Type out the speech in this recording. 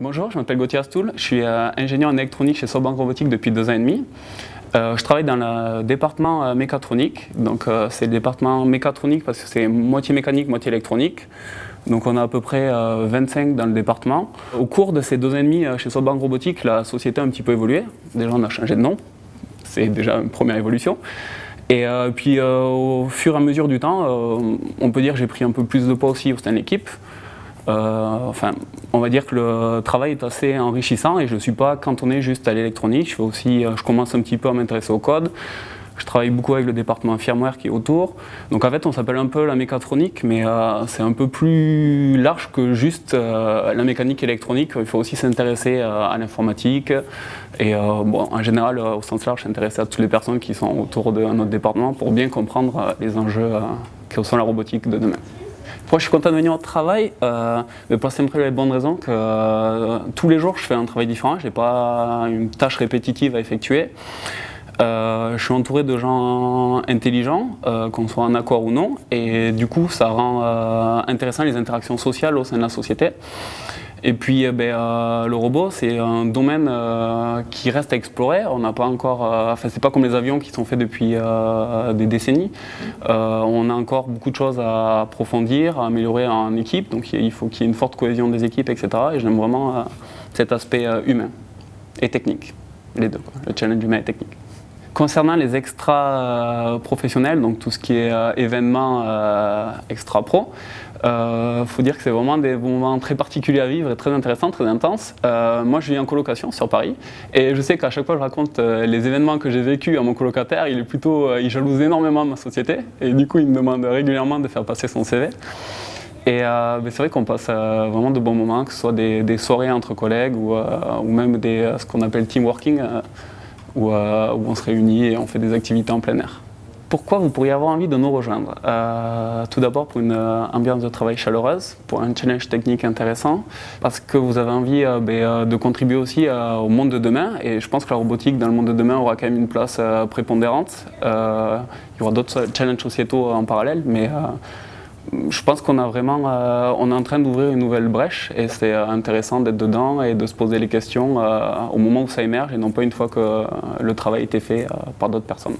Bonjour, je m'appelle Gauthier Astoul, je suis ingénieur en électronique chez SoftBank Robotics depuis 2 ans et demi. Je travaille dans le département mécatronique, donc c'est le département mécatronique parce que c'est moitié mécanique, moitié électronique. Donc on a à peu près 25 dans le département. Au cours de ces 2 ans et demi chez SoftBank Robotics, la société a un petit peu évolué. Déjà on a changé de nom, c'est déjà une première évolution. Et puis au fur et à mesure du temps, on peut dire que j'ai pris un peu plus de poids aussi au sein de l'équipe. On va dire que le travail est assez enrichissant et je ne suis pas cantonné juste à l'électronique. Je commence un petit peu à m'intéresser au code. Je travaille beaucoup avec le département firmware qui est autour. Donc en fait, on s'appelle un peu la mécatronique, mais c'est un peu plus large que juste la mécanique électronique. Il faut aussi s'intéresser à l'informatique. Et en général, au sens large, s'intéresser à toutes les personnes qui sont autour de notre département pour bien comprendre les enjeux que sont la robotique de demain. Moi, je suis content de venir au travail, mais pour la simple et bonne raison que tous les jours, je fais un travail différent. Je n'ai pas une tâche répétitive à effectuer. Je suis entouré de gens intelligents, qu'on soit en accord ou non, et du coup, ça rend intéressant les interactions sociales au sein de la société. Et puis, le robot, c'est un domaine qui reste à explorer. On n'a pas encore, c'est pas comme les avions qui sont faits depuis des décennies. On a encore beaucoup de choses à approfondir, à améliorer en équipe. Donc, il faut qu'il y ait une forte cohésion des équipes, etc. Et j'aime vraiment cet aspect humain et technique, les deux, quoi, le challenge humain et technique. Concernant les extras professionnels, donc tout ce qui est événements extra pro, faut dire que c'est vraiment des moments très particuliers à vivre et très intéressants, très intenses. Moi, je vis en colocation sur Paris et je sais qu'à chaque fois que je raconte les événements que j'ai vécus à mon colocataire, il jalouse énormément ma société et du coup, il me demande régulièrement de faire passer son CV. Et c'est vrai qu'on passe vraiment de bons moments, que ce soit des soirées entre collègues ou même ce qu'on appelle team working. Où on se réunit et on fait des activités en plein air. Pourquoi vous pourriez avoir envie de nous rejoindre? Tout d'abord pour une ambiance de travail chaleureuse, pour un challenge technique intéressant, parce que vous avez envie de contribuer aussi au monde de demain, et je pense que la robotique dans le monde de demain aura quand même une place prépondérante. Il y aura d'autres challenges sociétaux en parallèle, mais je pense qu'on on est en train d'ouvrir une nouvelle brèche et c'est intéressant d'être dedans et de se poser les questions au moment où ça émerge et non pas une fois que le travail a été fait par d'autres personnes.